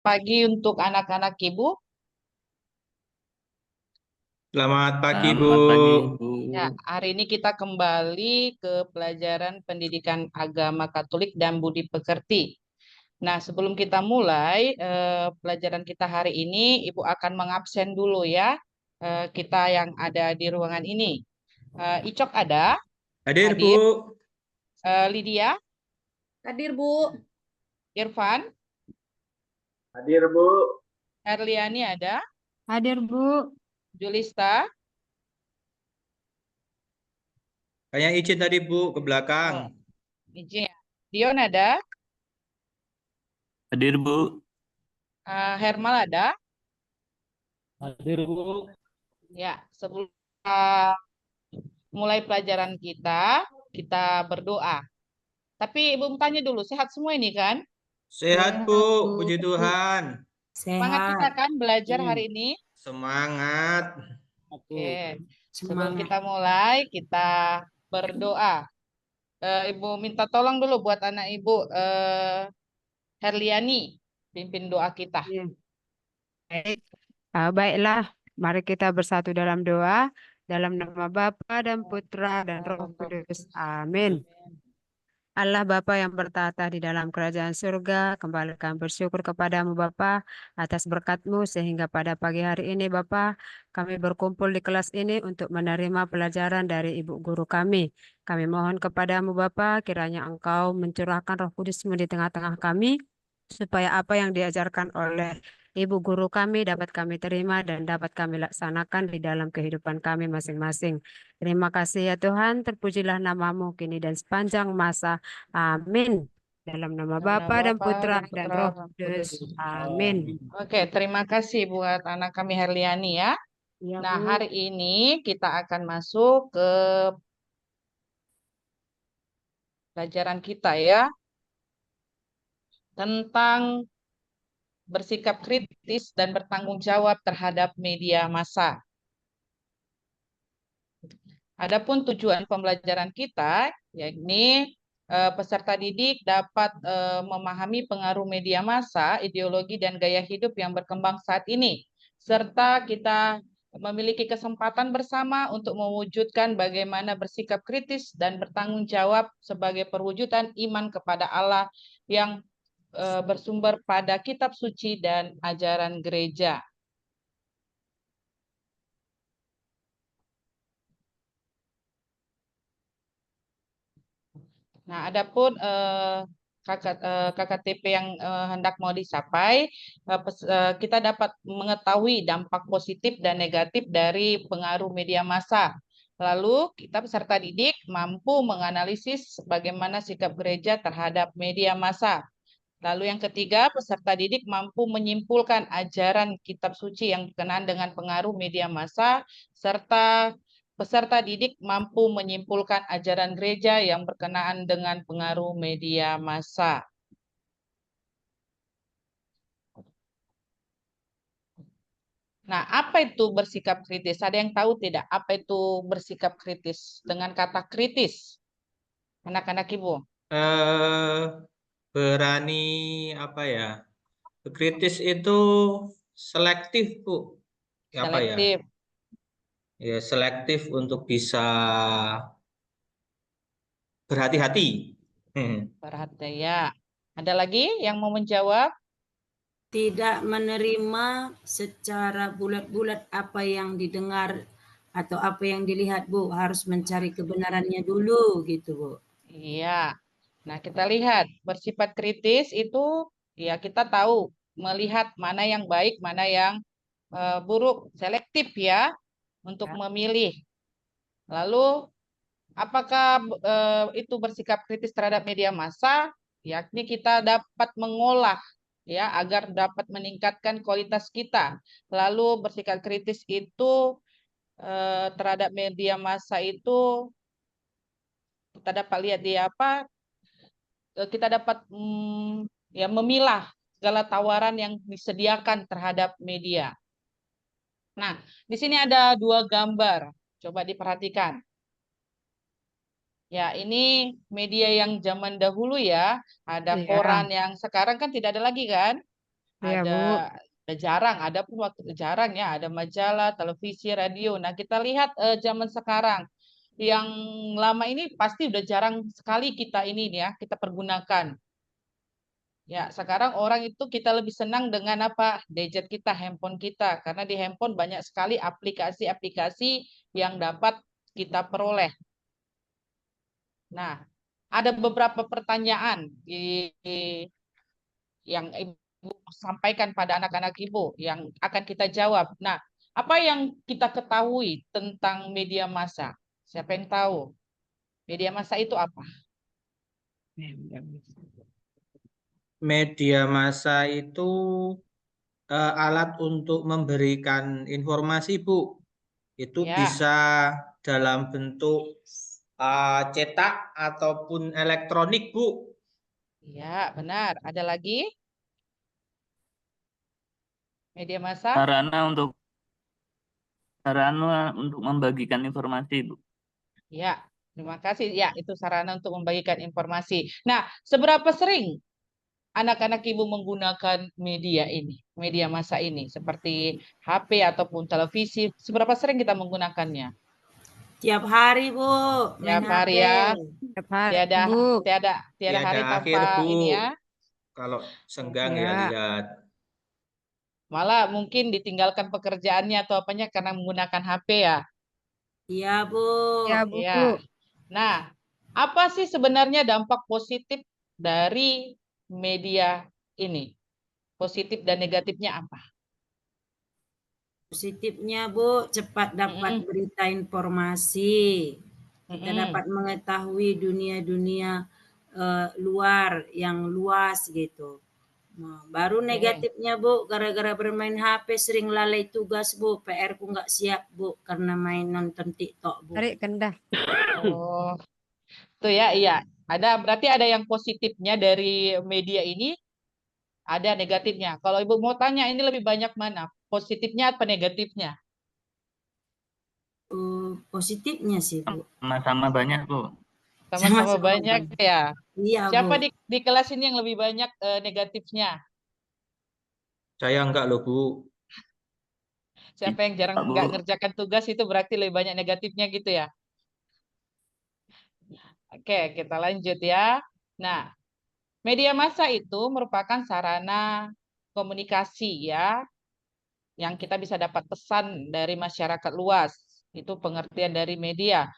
Pagi untuk anak-anak Ibu. Selamat pagi, Bu. Selamat pagi, Bu. Ya, hari ini kita kembali ke pelajaran pendidikan agama Katolik dan budi pekerti. Nah, sebelum kita mulai pelajaran kita hari ini, Ibu akan mengabsen dulu ya, kita yang ada di ruangan ini. Icok ada, Hadir, hadir. Bu. Lydia, Hadir, Bu. Irfan, Hadir, Bu. Erliani ada, Hadir, Bu. Julista. Kayaknya izin tadi, Bu, ke belakang. Oh, izin. Dion ada, Hadir, Bu. Hermal ada. Hadir, Bu. Ya, sebelum kita mulai pelajaran kita berdoa. Tapi Ibu tanya dulu, sehat semua ini kan? Sehat, Bu. Puji Tuhan. Semangat kita Sehat. kan belajar hari ini? Semangat. Oke, sebelum Semangat. kita mulai, kita berdoa. Ibu minta tolong dulu buat anak Ibu, Herliani, pimpin doa kita. Ya. Baik. Baiklah, mari kita bersatu dalam doa. Dalam nama Bapa dan Putra dan Roh Kudus. Amin. Allah Bapa yang bertata di dalam kerajaan surga, kembali kami bersyukur kepadamu Bapa atas berkat-Mu sehingga pada pagi hari ini Bapa kami berkumpul di kelas ini untuk menerima pelajaran dari Ibu Guru kami. Kami mohon kepadamu Bapa kiranya Engkau mencurahkan Roh Kudus-Mu di tengah-tengah kami supaya apa yang diajarkan oleh Ibu Guru kami dapat kami terima dan dapat kami laksanakan di dalam kehidupan kami masing-masing. Terima kasih ya Tuhan, terpujilah namamu kini dan sepanjang masa. Amin. Dalam nama Dalam nama Bapa dan Bapa Putra dan dan Putra Roh dan Kudus. Kudus. Amin. Oke, terima kasih buat anak kami Herliani ya. Ya, Nah, Bu. hari ini kita akan masuk ke pelajaran kita ya, tentang bersikap kritis dan bertanggung jawab terhadap media massa. Adapun tujuan pembelajaran kita, yakni peserta didik dapat memahami pengaruh media massa, ideologi dan gaya hidup yang berkembang saat ini, serta kita memiliki kesempatan bersama untuk mewujudkan bagaimana bersikap kritis dan bertanggung jawab sebagai perwujudan iman kepada Allah yang bersumber pada kitab suci dan ajaran gereja. Nah, adapun KKTP yang hendak mau dicapai, kita dapat mengetahui dampak positif dan negatif dari pengaruh media massa. Lalu kita peserta didik mampu menganalisis bagaimana sikap gereja terhadap media massa. Lalu yang ketiga, peserta didik mampu menyimpulkan ajaran kitab suci yang berkenaan dengan pengaruh media massa, serta peserta didik mampu menyimpulkan ajaran gereja yang berkenaan dengan pengaruh media massa. Nah, apa itu bersikap kritis? Ada yang tahu tidak apa itu bersikap kritis? Dengan kata kritis, anak-anak Ibu. Eh, berani apa ya? Kritis itu selektif, Bu. Apa ya? Selektif, Ya, selektif untuk bisa berhati-hati. perhatian ya. Ada lagi yang mau menjawab? Tidak menerima secara bulat-bulat apa yang didengar atau apa yang dilihat, Bu. Harus mencari kebenarannya dulu gitu, Bu. Iya. Nah, kita lihat bersifat kritis itu ya kita tahu melihat mana yang baik, mana yang buruk, selektif ya untuk Ya. memilih. Lalu apakah itu bersikap kritis terhadap media massa? Yakni kita dapat mengolah ya agar dapat meningkatkan kualitas kita. Lalu bersikap kritis itu terhadap media massa itu kita dapat lihat di apa? Kita dapat ya memilah segala tawaran yang disediakan terhadap media. Nah, di sini ada dua gambar. Coba diperhatikan. Ya, ini media yang zaman dahulu ya. Ada Iya. koran yang sekarang kan tidak ada lagi kan? Iya, Bu. ada jarang, ada pun waktu jarang ya, ada majalah, televisi, radio. Nah, kita lihat zaman sekarang yang lama ini pasti udah jarang sekali kita ini ya, kita pergunakan. Ya, sekarang orang itu kita lebih senang dengan apa? Gadget kita, handphone kita. Karena di handphone banyak sekali aplikasi-aplikasi yang dapat kita peroleh. Nah, ada beberapa pertanyaan yang Ibu sampaikan pada anak-anak Ibu yang akan kita jawab. Nah, apa yang kita ketahui tentang media massa? Siapa yang tahu? Media massa itu apa? Media massa itu alat untuk memberikan informasi, Bu. Itu Ya. bisa dalam bentuk cetak ataupun elektronik, Bu. Ya, benar. Ada lagi? Media massa? Sarana untuk membagikan informasi, Bu. Ya, terima kasih. Ya, itu sarana untuk membagikan informasi. Nah, seberapa sering anak-anak Ibu menggunakan media ini, media massa ini, seperti HP ataupun televisi? Seberapa sering kita menggunakannya? Tiap hari, Bu, main Tiap hari HP. ya. Tiap hari, Tiada Bu. tiada Tiada hari akhir, tanpa Bu. ini ya. Kalau senggang ya Ya. lihat. Malah mungkin ditinggalkan pekerjaannya atau apanya karena menggunakan HP ya. Iya, Bu. Ya, Bu. Ya. Nah, apa sih sebenarnya dampak positif dari media ini? Positif dan negatifnya apa? Positifnya, Bu, cepat dapat berita informasi. Kita dapat mengetahui dunia-dunia luar yang luas gitu. Nah, baru negatifnya, Bu, gara-gara bermain HP sering lalai tugas, Bu. PR ku nggak siap, Bu, karena main nonton TikTok, Bu. Tarik kendah. Oh, itu ya, iya. Berarti ada yang positifnya dari media ini, ada negatifnya. Kalau Ibu mau tanya, ini lebih banyak mana? Positifnya atau negatifnya? Positifnya sih, Bu. Sama-sama banyak, Bu. Sama-sama Sama-sama banyak banyak. ya. Iya, Siapa Bu. di kelas ini yang lebih banyak negatifnya? Saya enggak loh, Bu. Siapa yang jarang Bu. nggak ngerjakan tugas itu berarti lebih banyak negatifnya gitu ya? Oke, kita lanjut ya. Nah, media massa itu merupakan sarana komunikasi ya, yang kita bisa dapat pesan dari masyarakat luas. Itu pengertian dari media.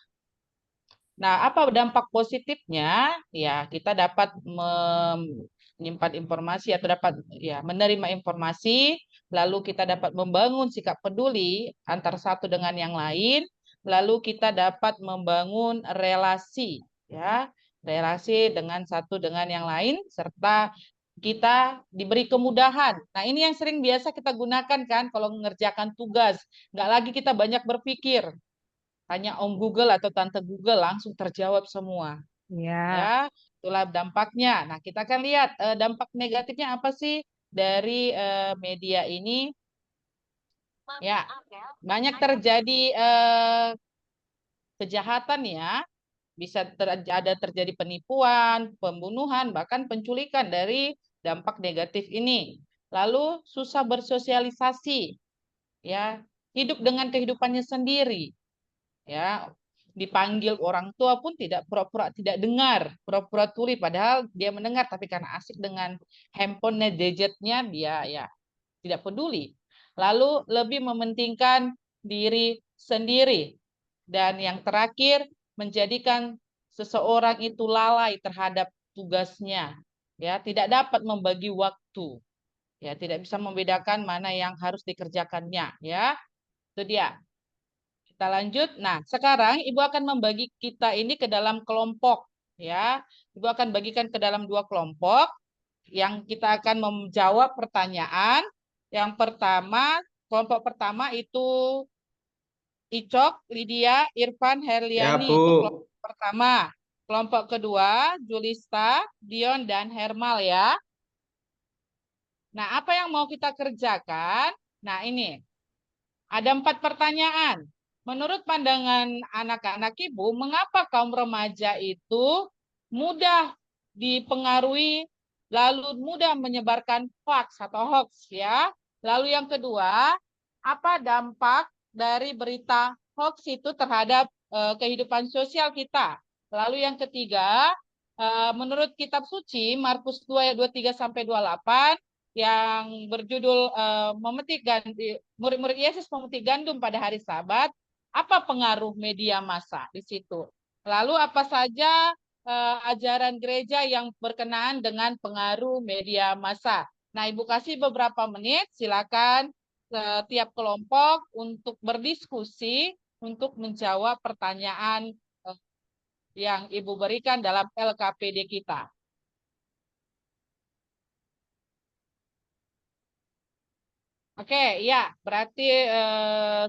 Nah, apa dampak positifnya? Ya, kita dapat menyimpan informasi atau dapat ya menerima informasi, lalu kita dapat membangun sikap peduli antara satu dengan yang lain, lalu kita dapat membangun relasi ya, relasi dengan satu dengan yang lain serta kita diberi kemudahan. Nah, ini yang sering biasa kita gunakan kan kalau mengerjakan tugas. Nggak lagi kita banyak berpikir. Tanya Om Google atau Tante Google langsung terjawab semua. Ya. Ya, itulah dampaknya. Nah, kita akan lihat dampak negatifnya apa sih dari media ini. Ya, banyak terjadi kejahatan ya. Bisa ada terjadi penipuan, pembunuhan, bahkan penculikan dari dampak negatif ini. Lalu susah bersosialisasi, ya, hidup dengan kehidupannya sendiri, ya, dipanggil orang tua pun tidak pura-pura tidak dengar, pura-pura tuli padahal dia mendengar tapi karena asik dengan handphone gadgetnya dia ya tidak peduli. Lalu lebih mementingkan diri sendiri dan yang terakhir menjadikan seseorang itu lalai terhadap tugasnya, ya, tidak dapat membagi waktu, ya, tidak bisa membedakan mana yang harus dikerjakannya, ya. Itu dia. Kita lanjut. Nah, sekarang Ibu akan membagi kita ini ke dalam kelompok, ya. Ibu akan bagikan ke dalam 2 kelompok yang kita akan menjawab pertanyaan. Yang pertama, kelompok pertama itu Icok, Lydia, Irfan, Ya, Herliani. Bu. Itu kelompok pertama. Kelompok kedua, Julista, Dion, dan Hermal ya. Nah, apa yang mau kita kerjakan? Nah, ini. Ada 4 pertanyaan. Menurut pandangan anak-anak Ibu, mengapa kaum remaja itu mudah dipengaruhi lalu mudah menyebarkan hoax atau hoax ya. Lalu yang kedua, apa dampak dari berita hoax itu terhadap kehidupan sosial kita? Lalu yang ketiga, menurut kitab suci Markus 2 ayat 23 sampai 28 yang berjudul murid-murid Yesus memetik gandum pada hari Sabat, apa pengaruh media massa di situ? Lalu apa saja ajaran gereja yang berkenaan dengan pengaruh media massa? Nah, Ibu kasih beberapa menit, silakan tiap kelompok untuk berdiskusi untuk menjawab pertanyaan yang Ibu berikan dalam LKPD kita. Oke, ya, berarti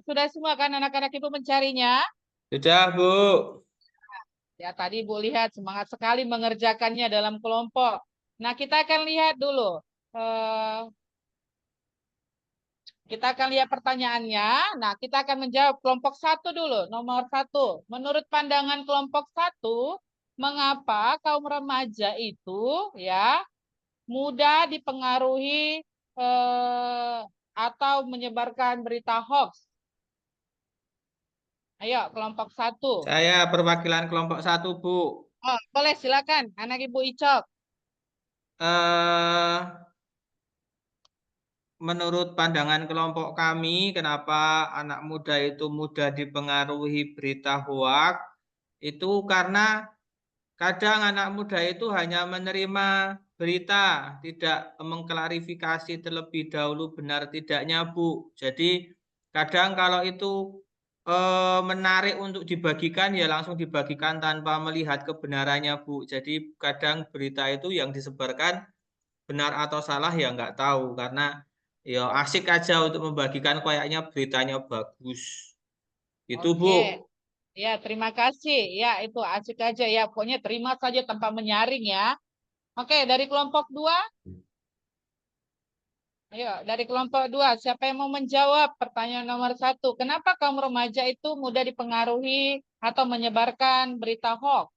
sudah semua kan anak-anak Ibu mencarinya? Sudah, Bu. Ya, tadi Ibu lihat semangat sekali mengerjakannya dalam kelompok. Nah, kita akan lihat dulu. Kita akan lihat pertanyaannya. Nah, kita akan menjawab kelompok 1 dulu. Nomor 1. Menurut pandangan kelompok 1, mengapa kaum remaja itu ya mudah dipengaruhi atau menyebarkan berita hoax? Ayo, kelompok 1. Saya perwakilan kelompok 1, Bu. Oh, boleh silakan, anak Ibu Icok. Menurut pandangan kelompok kami, kenapa anak muda itu mudah dipengaruhi berita hoak? Itu karena kadang anak muda itu hanya menerima berita, tidak mengklarifikasi terlebih dahulu benar tidaknya, Bu. Jadi kadang kalau itu menarik untuk dibagikan, ya langsung dibagikan tanpa melihat kebenarannya, Bu. Jadi kadang berita itu yang disebarkan benar atau salah ya nggak tahu, karena ya asik aja untuk membagikan kayaknya beritanya bagus. Itu, Bu. Oke. Ya, terima kasih. Ya, itu asik aja ya. Pokoknya terima saja tanpa menyaring ya. Oke, dari kelompok 2. Ayo, dari kelompok 2. Siapa yang mau menjawab pertanyaan nomor 1? Kenapa kaum remaja itu mudah dipengaruhi atau menyebarkan berita hoax?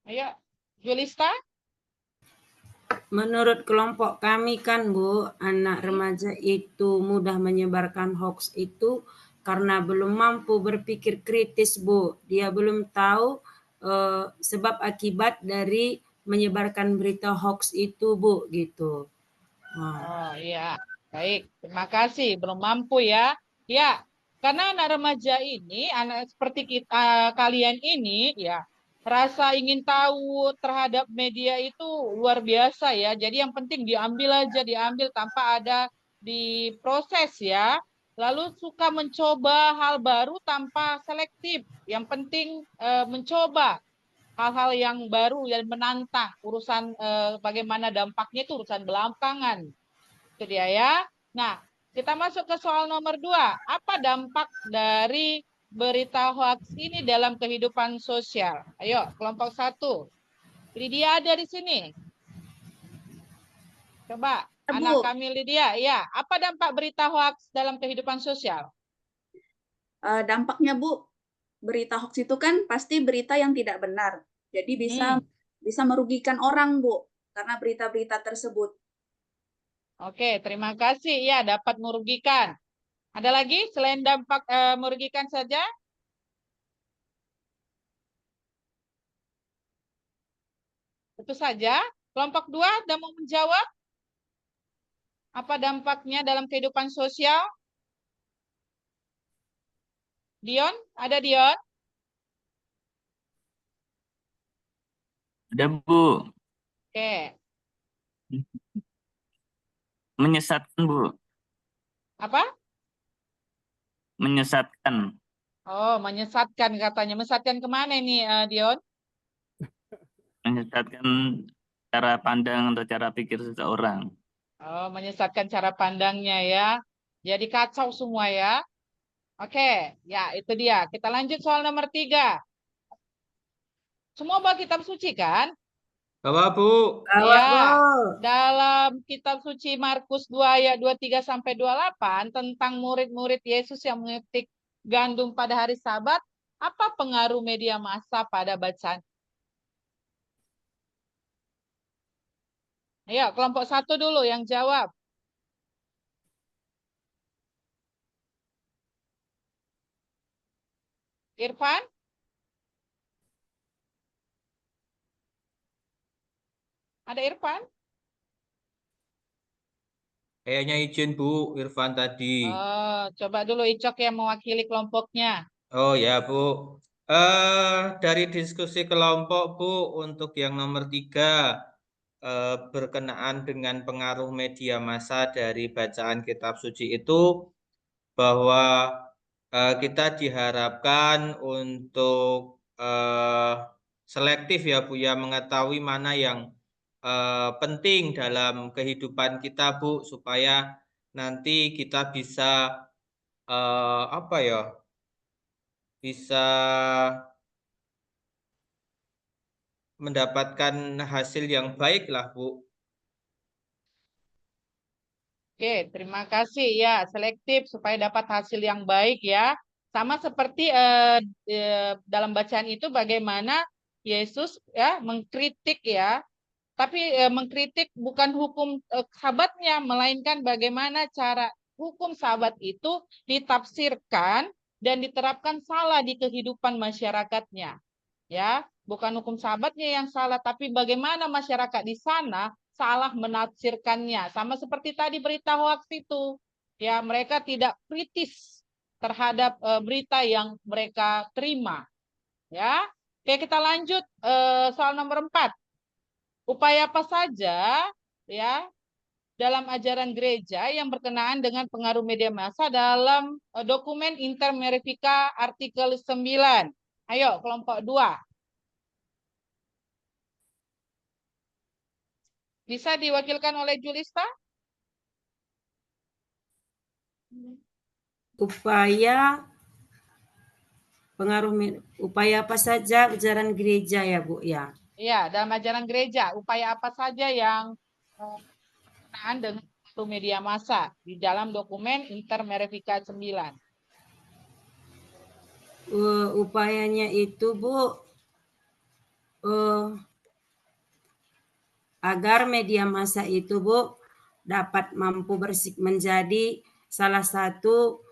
Ayo, Julista. Menurut kelompok kami kan Bu, anak remaja itu mudah menyebarkan hoax itu karena belum mampu berpikir kritis Bu. Dia belum tahu sebab akibat dari menyebarkan berita hoax itu Bu, gitu. Oh iya, baik. Terima kasih. Belum mampu ya. Ya, karena anak remaja ini, anak seperti kita, kalian ini, ya, rasa ingin tahu terhadap media itu luar biasa ya. Jadi yang penting diambil aja, diambil tanpa ada diproses ya. Lalu suka mencoba hal baru tanpa selektif. Yang penting mencoba hal-hal yang baru yang menantang. Urusan bagaimana dampaknya itu urusan belakangan. Itu dia ya. Nah, kita masuk ke soal nomor 2. Apa dampak dari berita hoax ini dalam kehidupan sosial? Ayo, kelompok 1. Lydia ada di sini. Coba, Bu. anak kami Lydia. Ya, apa dampak berita hoax dalam kehidupan sosial? Dampaknya Bu, berita hoax itu kan pasti berita yang tidak benar. Jadi bisa merugikan orang Bu, karena berita-berita tersebut. Oke, terima kasih. Ya, dapat merugikan. Ada lagi selain dampak merugikan saja? Itu saja. Kelompok 2 ada mau menjawab? Apa dampaknya dalam kehidupan sosial? Dion? Ada Dion? Ada Bu. Oke. Menyesatkan Bu. Apa? Menyesatkan. Oh, menyesatkan katanya. Menyesatkan kemana ini, Dion? Menyesatkan cara pandang atau cara pikir seseorang. Oh, menyesatkan cara pandangnya ya. Jadi kacau semua ya. Oke, ya itu dia. Kita lanjut soal nomor 3. Semua bawa kitab suci kan? Bawa, Bu. Ya, dalam kitab suci Markus 2 ayat 23 sampai 28 tentang murid-murid Yesus yang memetik gandum pada hari Sabat, Apa pengaruh media massa pada bacaan? Ayo, kelompok 1 dulu yang jawab. Irfan? Ada Irfan? Kayaknya izin Bu, Irfan tadi. Oh, coba dulu Icok yang mewakili kelompoknya. Oh ya Bu, dari diskusi kelompok Bu, untuk yang nomor 3 berkenaan dengan pengaruh media massa dari bacaan kitab suci itu, bahwa kita diharapkan untuk selektif ya Bu ya, mengetahui mana yang penting dalam kehidupan kita Bu, supaya nanti kita bisa apa ya, bisa mendapatkan hasil yang baik lah Bu. Oke, terima kasih ya. Selektif supaya dapat hasil yang baik ya. Sama seperti dalam bacaan itu bagaimana Yesus ya mengkritik ya. Tapi mengkritik bukan hukum sahabatnya, melainkan bagaimana cara hukum sahabat itu ditafsirkan dan diterapkan salah di kehidupan masyarakatnya. Ya, bukan hukum sahabatnya yang salah, tapi bagaimana masyarakat di sana salah menafsirkannya. Sama seperti tadi berita hoax itu. Ya, mereka tidak kritis terhadap berita yang mereka terima. Ya. Oke, kita lanjut soal nomor 4. Upaya apa saja ya dalam ajaran gereja yang berkenaan dengan pengaruh media massa dalam dokumen Inter Mirifica artikel 9. Ayo, kelompok 2. Bisa diwakilkan oleh Julista? Upaya apa saja ajaran gereja ya Bu ya? Iya, dalam ajaran gereja, upaya apa saja yang berkenaan dengan media massa di dalam dokumen Inter Mirifica 9? Upayanya itu Bu, agar media massa itu Bu dapat mampu menjadi salah satu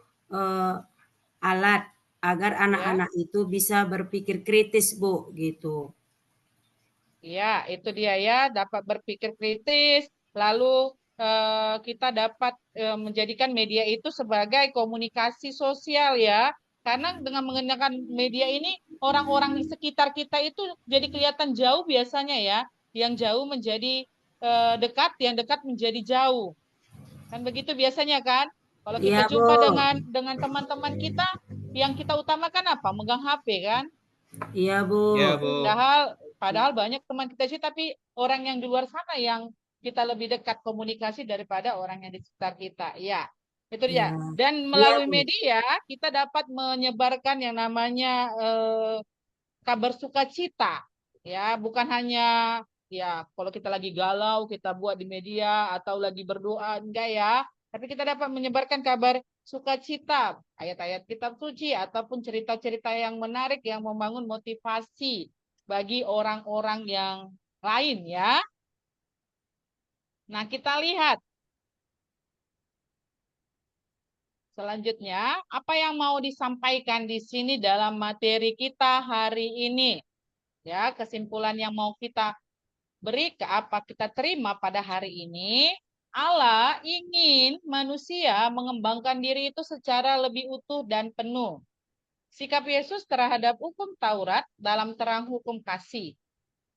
alat agar anak-anak itu bisa berpikir kritis Bu gitu. Ya, itu dia ya, dapat berpikir kritis, lalu kita dapat menjadikan media itu sebagai komunikasi sosial ya. Karena dengan menggunakan media ini, orang-orang di sekitar kita itu jadi kelihatan jauh biasanya ya. Yang jauh menjadi dekat, yang dekat menjadi jauh. Kan begitu biasanya kan? Kalau kita Iya, jumpa Bu. dengan teman-teman kita, yang kita utamakan apa? Megang HP kan? Iya, Bu. Ya Bu. Padahal banyak teman kita sih, tapi orang yang di luar sana yang kita lebih dekat komunikasi daripada orang yang di sekitar kita. Ya, itu dia. Ya. Dan melalui media kita dapat menyebarkan yang namanya kabar sukacita. Ya, bukan hanya ya kalau kita lagi galau kita buat di media atau lagi berdoa, enggak ya. Tapi kita dapat menyebarkan kabar sukacita, ayat-ayat kitab suci ataupun cerita-cerita yang menarik yang membangun motivasi bagi orang-orang yang lain ya. Nah, kita lihat selanjutnya apa yang mau disampaikan di sini dalam materi kita hari ini. Ya, kesimpulan yang mau kita beri ke apa kita terima pada hari ini, Allah ingin manusia mengembangkan diri itu secara lebih utuh dan penuh. Sikap Yesus terhadap hukum Taurat dalam terang hukum kasih.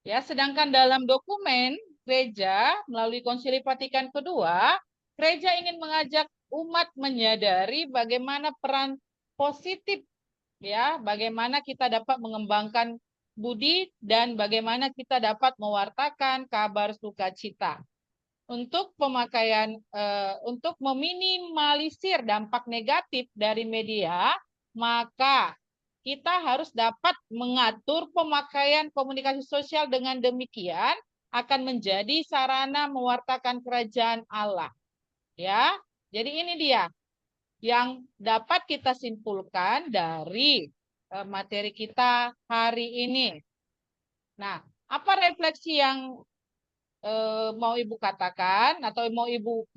Ya, sedangkan dalam dokumen gereja melalui Konsili Vatikan kedua, gereja ingin mengajak umat menyadari bagaimana peran positif ya, bagaimana kita dapat mengembangkan budi dan bagaimana kita dapat mewartakan kabar sukacita. Untuk pemakaian untuk meminimalisir dampak negatif dari media, maka kita harus dapat mengatur pemakaian komunikasi sosial dengan demikian akan menjadi sarana mewartakan kerajaan Allah. Ya. Jadi ini dia yang dapat kita simpulkan dari materi kita hari ini. Nah, apa refleksi yang mau Ibu katakan atau mau Ibu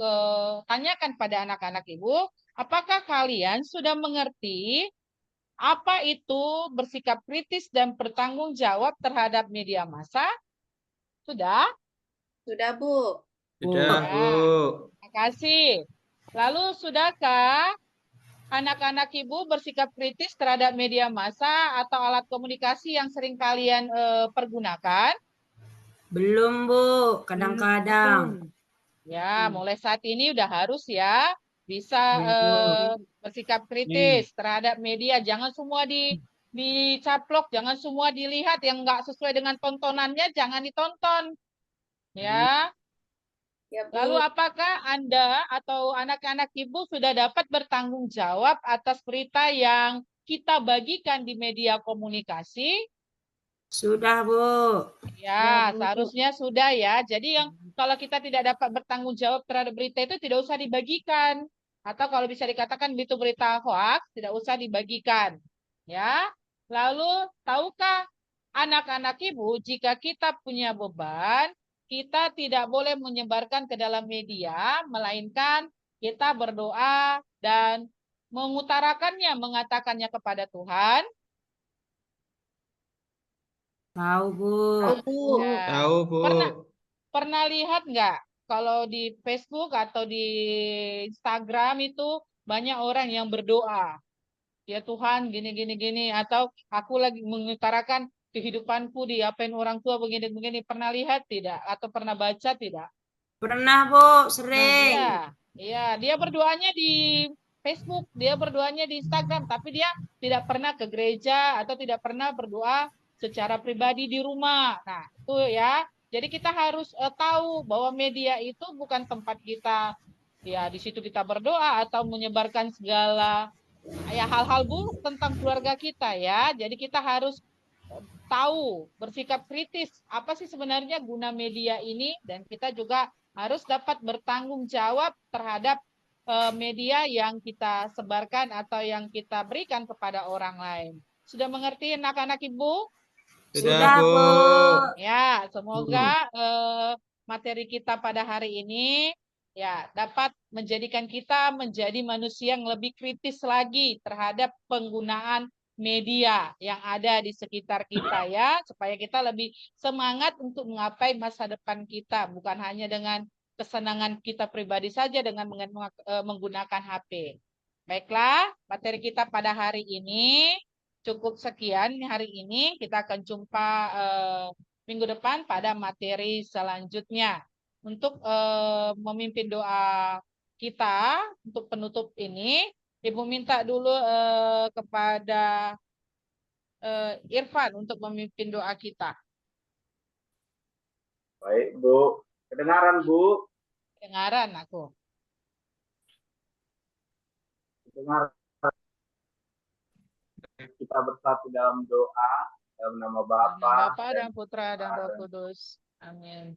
tanyakan pada anak-anak Ibu? Apakah kalian sudah mengerti apa itu bersikap kritis dan bertanggung jawab terhadap media massa? Sudah? Sudah, Bu. Sudah, Ya. Bu. Terima kasih. Lalu, sudahkah anak-anak Ibu bersikap kritis terhadap media massa atau alat komunikasi yang sering kalian pergunakan? Belum, Bu. Kadang-kadang. Ya, mulai saat ini udah harus ya bisa bersikap kritis terhadap media. Jangan semua dicaplok, jangan semua dilihat yang nggak sesuai dengan tontonannya, jangan ditonton. Ya. Ya, Bu. Lalu apakah Anda atau anak-anak Ibu sudah dapat bertanggung jawab atas berita yang kita bagikan di media komunikasi? Sudah, Bu. Ya, seharusnya sudah ya. Jadi yang kalau kita tidak dapat bertanggung jawab terhadap berita itu tidak usah dibagikan. Atau kalau bisa dikatakan itu berita hoax, tidak usah dibagikan. Ya. Lalu, tahukah anak-anak Ibu, jika kita punya beban, kita tidak boleh menyebarkan ke dalam media, melainkan kita berdoa dan mengutarakannya, mengatakannya kepada Tuhan. Tahu, Bu. Tahu, Bu. Ya. Tahu, Bu. Pernah lihat nggak kalau di Facebook atau di Instagram itu banyak orang yang berdoa, ya Tuhan gini atau aku lagi mengutarakan kehidupanku diapain orang tua begini. Pernah lihat tidak atau pernah baca tidak? Pernah, Bu. Sering. Iya, dia berdoanya di Facebook, dia berdoanya di Instagram, tapi dia tidak pernah ke gereja atau tidak pernah berdoa secara pribadi di rumah. Nah, itu ya. Jadi kita harus tahu bahwa media itu bukan tempat kita, ya di situ kita berdoa atau menyebarkan segala ya hal-hal buruk tentang keluarga kita ya. Jadi kita harus tahu, bersikap kritis apa sih sebenarnya guna media ini dan kita juga harus dapat bertanggung jawab terhadap media yang kita sebarkan atau yang kita berikan kepada orang lain. Sudah mengerti anak-anak Ibu? Sudah, Bu. Ya, semoga materi kita pada hari ini ya dapat menjadikan kita menjadi manusia yang lebih kritis lagi terhadap penggunaan media yang ada di sekitar kita ya, supaya kita lebih semangat untuk menggapai masa depan kita, bukan hanya dengan kesenangan kita pribadi saja dengan menggunakan HP. Baiklah, materi kita pada hari ini cukup sekian hari ini. Kita akan jumpa minggu depan pada materi selanjutnya. Untuk memimpin doa kita untuk penutup ini, Ibu minta dulu kepada Irfan untuk memimpin doa kita. Baik, Bu. Kedengaran, Bu? Kedengaran aku. Kedengaran. Kita bersatu dalam doa dalam nama Bapa dan Putra dan Roh Kudus. Amin.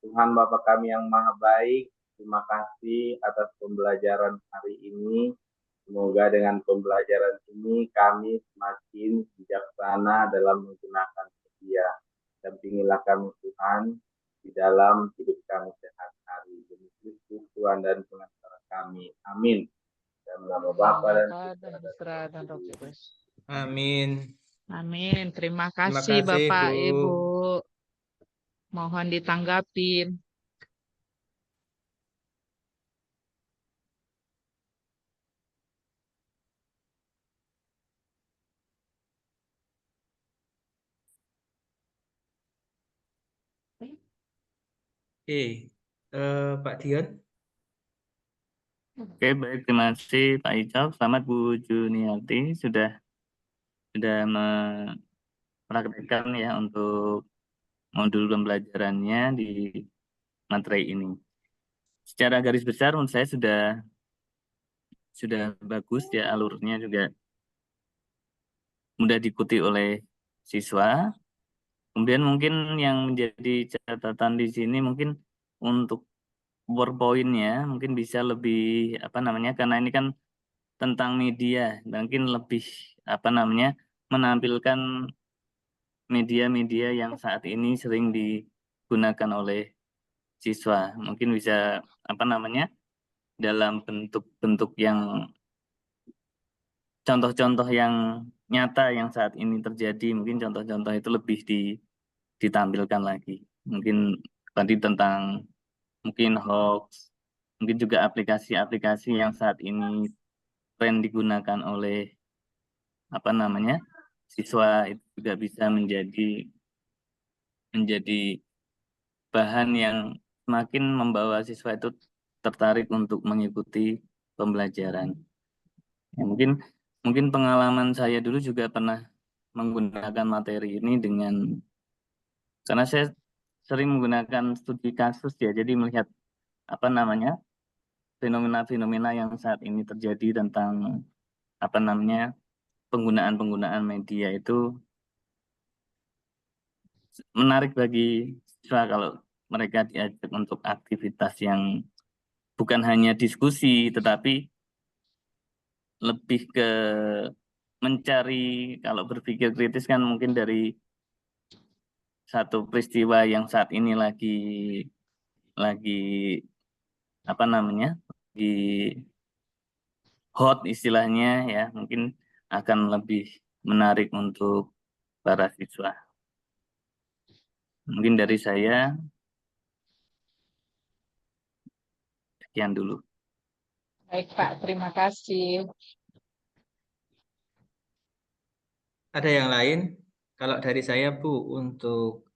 Tuhan Bapa kami yang Maha Baik, terima kasih atas pembelajaran hari ini. Semoga dengan pembelajaran ini kami semakin bijaksana dalam menggunakan media. Dampingilah kami Tuhan di dalam hidup kami sehari-hari. Demi Kristus Tuhan dan pengacara kami. Amin. Dalam nama Bapa dan Putra dan Roh Kudus. Amin. Amin. Terima kasih, kasih, Bapak, Bu. Ibu. Mohon ditanggapin. Pak Dion. Oke, baik, terima kasih Pak Icok. Selamat Bu Juniati sudah mempraktekkan ya untuk modul pembelajarannya di materi ini. Secara garis besar menurut saya sudah bagus ya, alurnya juga mudah diikuti oleh siswa. Kemudian mungkin yang menjadi catatan di sini mungkin untuk PowerPoint-nya mungkin bisa lebih karena ini kan tentang media, mungkin lebih apa namanya menampilkan media-media yang saat ini sering digunakan oleh siswa. Mungkin bisa apa namanya dalam bentuk-bentuk yang contoh-contoh yang nyata yang saat ini terjadi, mungkin contoh-contoh itu lebih ditampilkan lagi. Mungkin tadi tentang mungkin hoax, mungkin juga aplikasi-aplikasi yang saat ini tren digunakan oleh apa namanya siswa itu juga bisa menjadi bahan yang semakin membawa siswa itu tertarik untuk mengikuti pembelajaran. Ya, mungkin pengalaman saya dulu juga pernah menggunakan materi ini karena saya sering menggunakan studi kasus ya, jadi melihat apa namanya fenomena-fenomena yang saat ini terjadi tentang apa namanya penggunaan media itu menarik bagi siswa kalau mereka diajak untuk aktivitas yang bukan hanya diskusi tetapi lebih ke mencari, kalau berpikir kritis kan mungkin dari satu peristiwa yang saat ini lagi apa namanya di hot istilahnya ya, mungkin akan lebih menarik untuk para siswa. Mungkin dari saya sekian dulu. Baik Pak, terima kasih. Ada yang lain? Kalau dari saya Bu, untuk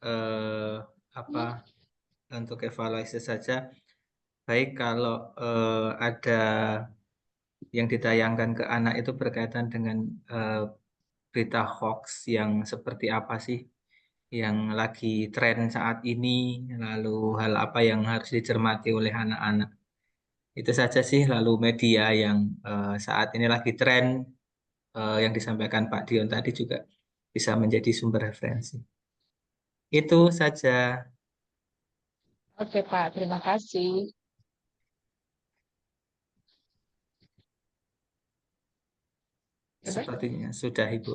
untuk evaluasi saja. Baik kalau ada yang ditayangkan ke anak itu berkaitan dengan berita hoax yang seperti apa sih yang lagi tren saat ini, lalu hal apa yang harus dicermati oleh anak-anak. Itu saja sih, lalu media yang saat ini lagi tren yang disampaikan Pak Dion tadi juga bisa menjadi sumber referensi. Itu saja. Oke Pak, terima kasih. Sepertinya sudah Ibu.